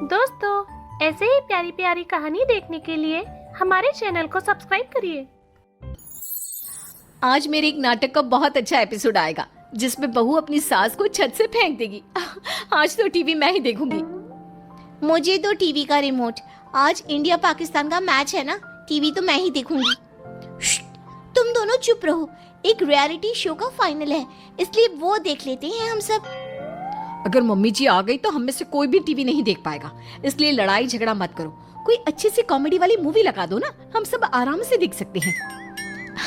दोस्तों, ऐसे ही प्यारी प्यारी कहानी देखने के लिए हमारे चैनल को सब्सक्राइब करिए। आज मेरे एक नाटक का बहुत अच्छा एपिसोड आएगा जिसमें बहू अपनी सास को छत से फेंक देगी। आज तो टीवी मैं ही देखूंगी। मुझे तो टीवी का रिमोट। आज इंडिया पाकिस्तान का मैच है ना, टीवी तो मैं ही देखूंगी। तुम दोनों चुप रहो, एक रियलिटी शो का फाइनल है, इसलिए वो देख लेते हैं हम सब। अगर मम्मी जी आ गई तो हम में से कोई भी टीवी नहीं देख पाएगा, इसलिए लड़ाई झगड़ा मत करो। कोई अच्छी सी कॉमेडी वाली मूवी लगा दो ना, हम सब आराम से देख सकते हैं।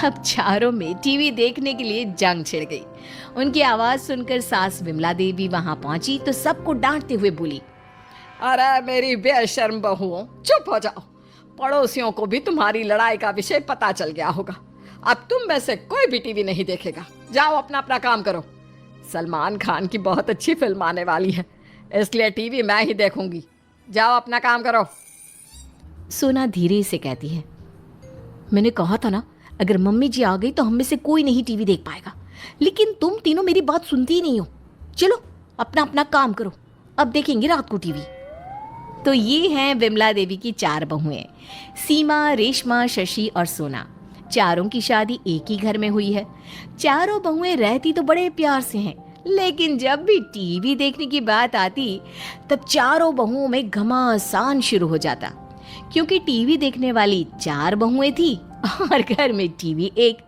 अब चारों में टीवी देखने के लिए जंग छिड़ गई। उनकी आवाज सुनकर सास विमला देवी वहां पहुंची तो सबको डांटते हुए बोली, अरे मेरी बेशर्म बहुओं, चुप हो जाओ। पड़ोसियों को भी तुम्हारी लड़ाई का विषय पता चल गया होगा। अब तुम में से कोई भी टीवी नहीं देखेगा। जाओ अपना अपना काम करो। सलमान खान की बहुत अच्छी फिल्म आने वाली है, इसलिए टीवी मैं ही देखूंगी। जाओ अपना काम करो। सोना धीरे से कहती है, मैंने कहा था ना, अगर मम्मी जी आ गई तो हम में से कोई नहीं टीवी देख पाएगा, लेकिन तुम तीनों मेरी बात सुनती ही नहीं हो। चलो अपना अपना काम करो, अब देखेंगे रात को टीवी। तो ये हैं विमला देवी की चार बहुएं, सीमा, रेशमा, शशि और सोना। चारों की शादी एक ही घर में हुई है। चारों बहुएं रहती तो बड़े प्यार से हैं, लेकिन जब भी टीवी देखने की बात आती तब चारों बहुओं में घमासान शुरू हो जाता, क्योंकि टीवी देखने वाली चार बहुएं थी और घर में टीवी एक।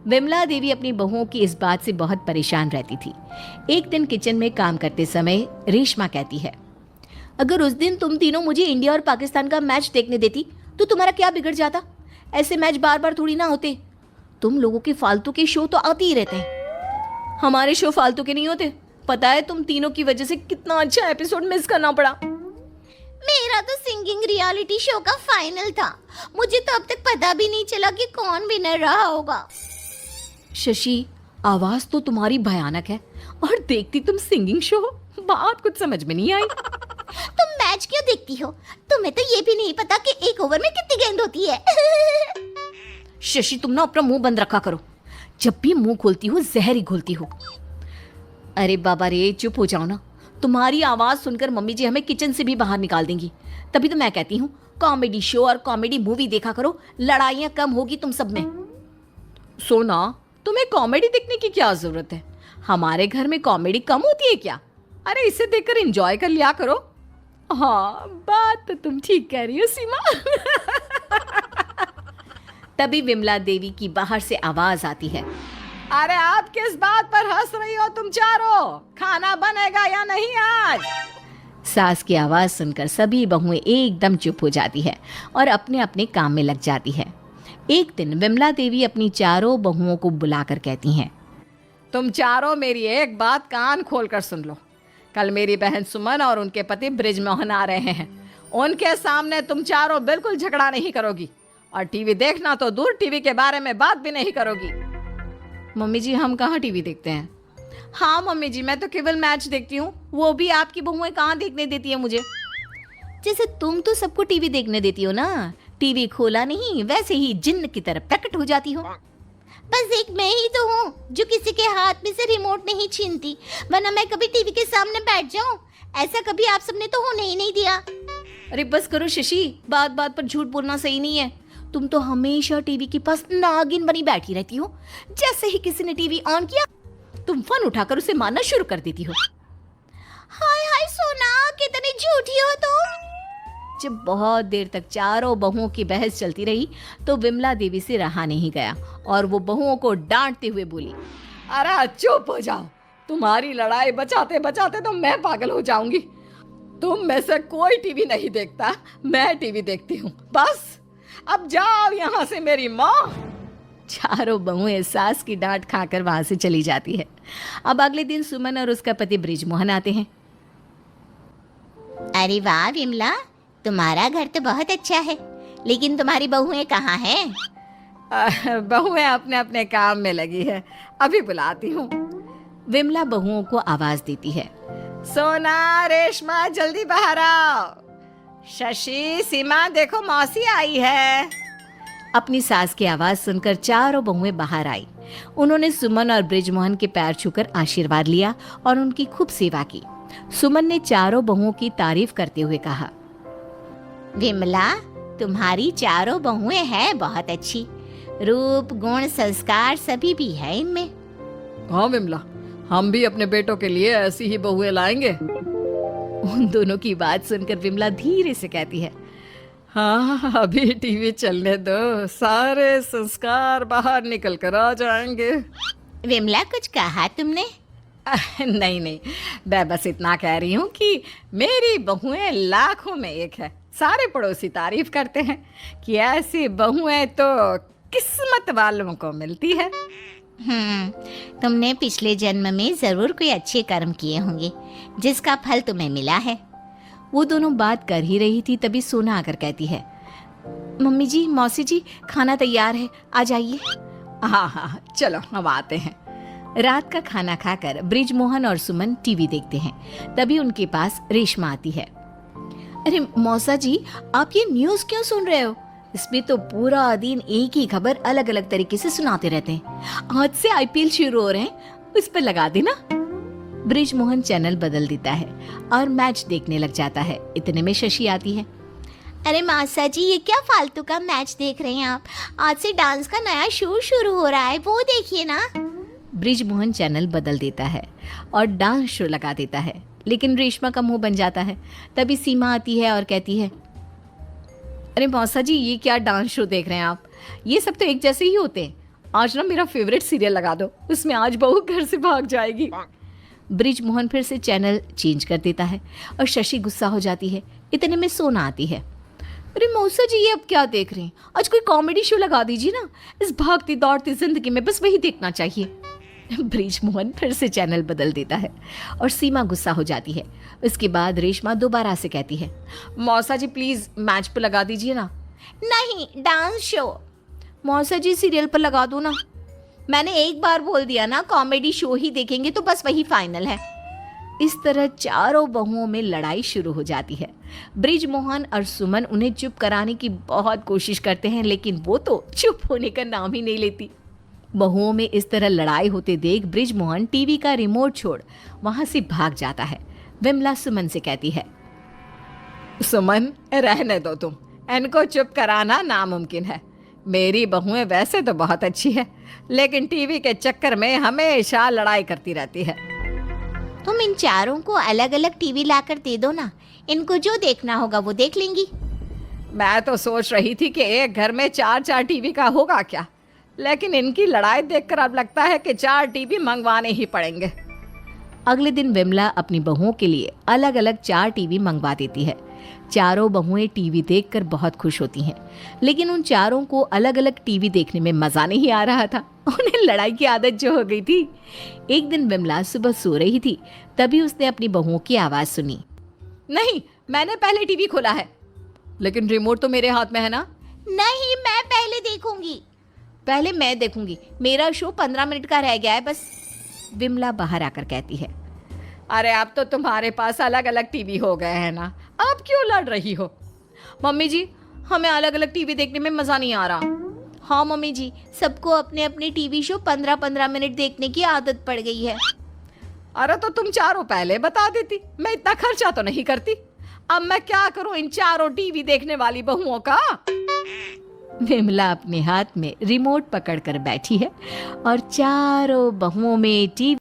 विमला देवी अपनी बहुओं की इस बात से बहुत परेशान रहती थी। एक दिन किचन में काम करते समय रेशमा कहती है, अगर उस दिन तुम तीनों मुझे इंडिया और पाकिस्तान का मैच देखने देती तो तुम्हारा क्या बिगड़ जाता? ऐसे मैच बार बार थोड़ी ना होते। तुम लोगों के फालतू के शो तो आते ही रहते हैं। हमारे शो फालतू के नहीं होते। पता है तुम तीनों की वजह से कितना अच्छा एपिसोड मिस करना पड़ा। मेरा तो सिंगिंग रियलिटी शो का फाइनल था, मुझे तो अब तक पता भी नहीं चला कि कौन विनर रहा होगा। शशि, आवाज तो तुम्हारी भयानक है और देखती तुम सिंगिंग शो। बात कुछ समझ में नहीं आई। तुम मैच क्यों देखती हो? तुम्हें तो ये भी नहीं पता कि एक ओवर में कितनी गेंद होती है। शशि, तुम ना अपना मुंह बंद रखा करो। जब भी मुंह खोलती हो जहर ही घोलती हो। अरे बाबा रे, चुप हो जाओ ना। तुम्हारी आवाज सुनकर मम्मी जी हमें किचन से भी बाहर निकाल देंगी। तभी तो मैं कहती हूँ कॉमेडी शो और कॉमेडी मूवी देखा करो, लड़ाइयाँ कम होगी तुम सब में। सोना, तुम्हें कॉमेडी देखने की क्या जरूरत है? हमारे घर में कॉमेडी कम होती है क्या? अरे इसे देखकर एंजॉय कर लिया करो। हाँ, बात तो तुम ठीक कह रही हो सीमा। तभी विमला देवी की बाहर से आवाज आती है, अरे आप किस बात पर हंस रही हो तुम चारों? खाना बनेगा या नहीं आज? सास की आवाज सुनकर सभी बहुएं एकदम चुप हो जाती है और अपने अपने काम में लग जाती है। एक दिन विमला देवी अपनी चारों बहुओं को बुलाकर कहती हैं, तुम चारों मेरी एक बात कान खोलकर सुन लो। कल मेरी बहन सुमन और उनके पति बृजमोहन आ रहे हैं। उनके सामने तुम चारों बिल्कुल झगड़ा नहीं करोगी और टीवी देखना तो दूर, टीवी के बारे में बात भी नहीं करोगी। मम्मी जी, हम कहाँ टीवी देखते हैं? हाँ मम्मी जी, मैं तो केवल मैच देखती हूँ, वो भी आपकी बहुएं कहाँ देखने देती है मुझे। जैसे तुम तो सबको टीवी देखने देती हो ना, टीवी खोला नहीं वैसे ही जिन्न की तरह प्रकट हो जाती हो। बस एक मैं ही तो हूँ जो किसी के हाथ में से रिमोट नहीं छीनती, वरना मैं कभी टीवी के सामने बैठ जाऊँ। ऐसा कभी आप सबने तो होने ही नहीं दिया। अरे बस करो शशि, बात बात पर झूठ बोलना सही नहीं है। तुम तो हमेशा टीवी के पास नागिन बनी बैठी रहती हो। जैसे ही किसी ने टीवी ऑन किया तुम फोन उठाकर उसे मारना शुरू कर देती हो। हाय हाय सोना, कितनी झूठी हो तुम। जब बहुत देर तक चारों बहुओं की बहस चलती रही तो विमला देवी से रहा नहीं गया और वो बहुओं को डांटते हुए बोली, अरे चुप हो जाओ। तुम्हारी लड़ाई बचाते बचाते तो मैं पागल हो जाऊंगी। तुम में से कोई टीवी नहीं देखता, मैं टीवी देखती हूँ। बस अब जाओ यहाँ से मेरी माँ। चारों बहुएं सास की डांट खाकर वहां से चली जाती है। अब अगले दिन सुमन और उसका पति बृजमोहन आते हैं। अरे वाह विमला, तुम्हारा घर तो बहुत अच्छा है, लेकिन तुम्हारी बहुएं कहाँ हैं? बहुएं अपने अपने काम में लगी है, अभी बुलाती हूँ। विमला बहुओं को आवाज देती है, सोना, रेशमा, जल्दी बाहर आओ। शशि, सीमा, देखो मौसी आई है। अपनी सास की आवाज सुनकर चारों बहुएं बाहर आई। उन्होंने सुमन और बृजमोहन के पैर छूकर आशीर्वाद लिया और उनकी खूब सेवा की। सुमन ने चारों बहुओं की तारीफ करते हुए कहा, विमला, तुम्हारी चारों बहुएं हैं बहुत अच्छी। रूप, गुण, संस्कार सभी भी है इनमें। हाँ विमला, हम भी अपने बेटों के लिए ऐसी ही बहुएं लाएंगे। उन दोनों की बात सुनकर विमला धीरे से कहती है, हाँ, अभी टीवी चलने दो, सारे संस्कार बाहर निकल कर आ जाएंगे। विमला, कुछ कहा तुमने? नहीं नहीं, मैं बस इतना कह रही हूँ कि मेरी बहुएं लाखों में एक है। सारे पड़ोसी तारीफ करते हैं कि ऐसी बहुएं तो किस्मत वालों को मिलती है। तुमने पिछले जन्म में जरूर कोई अच्छे कर्म किए होंगे जिसका फल तुम्हें मिला है। वो दोनों बात कर ही रही थी, तभी सोना आकर कहती है, मम्मी जी, मौसी जी, खाना तैयार है, आ जाइए। हाँ हाँ, चलो हम आते हैं। रात का खाना खाकर ब्रिजमोहन और सुमन टीवी देखते हैं। तभी उनके पास रेशमा आती है। अरे मौसा जी, आप ये न्यूज़ क्यों सुन रहे हो? इसमें तो पूरा दिन एक ही खबर अलग अलग तरीके से सुनाते रहते हैं। आज से आईपीएल शुरू हो रहे हैं, उस पर लगा देना। ब्रिजमोहन चैनल बदल देता है और मैच देखने लग जाता है। इतने में शशि आती है। अरे मासा जी, ये क्या फालतू का मैच देख रहे हैं आप? आज से डांस का नया शो शुरू हो रहा है, वो देखिए ना। ब्रिजमोहन चैनल बदल देता है और डांस शो लगा देता है, लेकिन रेशमा का मुंह बन जाता है। तभी सीमा आती है और कहती है, अरे मौसा जी, ये क्या डांस शो देख रहे हैं आप? ये सब तो एक जैसे ही होते हैं। आज ना मेरा फेवरेट सीरियल लगा दो, उसमें आज बहू घर से भाग जाएगी। ब्रिजमोहन फिर से चैनल चेंज कर देता है और शशि गुस्सा हो जाती है। इतने में सोना आती है। अरे मौसा जी, ये अब क्या देख रहे हैं? आज कोई कॉमेडी शो लगा दीजिए ना, इस भागती दौड़ती जिंदगी में बस वही देखना चाहिए। ब्रिजमोहन फिर से चैनल बदल देता है और सीमा गुस्सा हो जाती है। उसके बाद रेशमा दोबारा से कहती है, मौसा जी प्लीज मैच पर लगा दीजिए ना। नहीं, डांस शो। मौसा जी सीरियल पर लगा दो ना। मैंने एक बार बोल दिया ना, कॉमेडी शो ही देखेंगे तो बस वही फाइनल है। इस तरह चारों बहुओं में लड़ाई शुरू हो जाती है। ब्रिजमोहन और सुमन उन्हें चुप कराने की बहुत कोशिश करते हैं, लेकिन वो तो चुप होने का नाम ही नहीं लेती। बहुओं में इस तरह लड़ाई होते देख ब्रिजमोहन टीवी का रिमोट छोड़ वहां से भाग जाता है। विमला सुमन से कहती है, सुमन, रहने दो तुम, इनको चुप कराना नामुमकिन है। मेरी बहुएं वैसे तो बहुत अच्छी है, लेकिन टीवी के चक्कर में हमेशा लड़ाई करती रहती है। तुम इन चारों को अलग अलग टीवी लाकर दे दो ना, इनको जो देखना होगा वो देख लेंगी। मैं तो सोच रही थी कि एक घर में 4-4 टीवी का होगा क्या, लेकिन इनकी लड़ाई देखकर अब लगता है कि 4 टीवी मंगवाने ही पड़ेंगे। अगले दिन विमला अपनी बहुओं के लिए अलग अलग 4 टीवी मंगवा देती है। चारों बहुएं टीवी देखकर बहुत खुश होती हैं, लेकिन उन चारों को अलग अलग टीवी देखने में मजा नहीं आ रहा था। उन्हें लड़ाई की आदत जो हो गई थी। एक दिन विमला सुबह सो रही थी, तभी उसने अपनी बहुओं की आवाज सुनी। नहीं, मैंने पहले टीवी खोला है, लेकिन रिमोट तो मेरे हाथ में है ना। नहीं, मैं पहले देखूंगी। पहले मैं देखूंगी, मेरा शो 15 मिनट का रह गया है बस। विमला बाहर आकर कहती है, अरे अब तो तुम्हारे पास अलग अलग टीवी हो गए हैं ना, अब क्यों लड़ रही हो? मम्मी जी, हमें अलग अलग टीवी देखने में मजा नहीं आ रहा। हाँ मम्मी जी, सबको अपने अपने टीवी शो 15-15 मिनट देखने की आदत पड़ गई है। अरे तो तुम चारों पहले बता देती, मैं इतना खर्चा तो नहीं करती। अब मैं क्या करूं इन चारों टीवी देखने वाली बहुओं का? विमला अपने हाथ में रिमोट पकड़कर बैठी है और चारों बहुओं में टीवी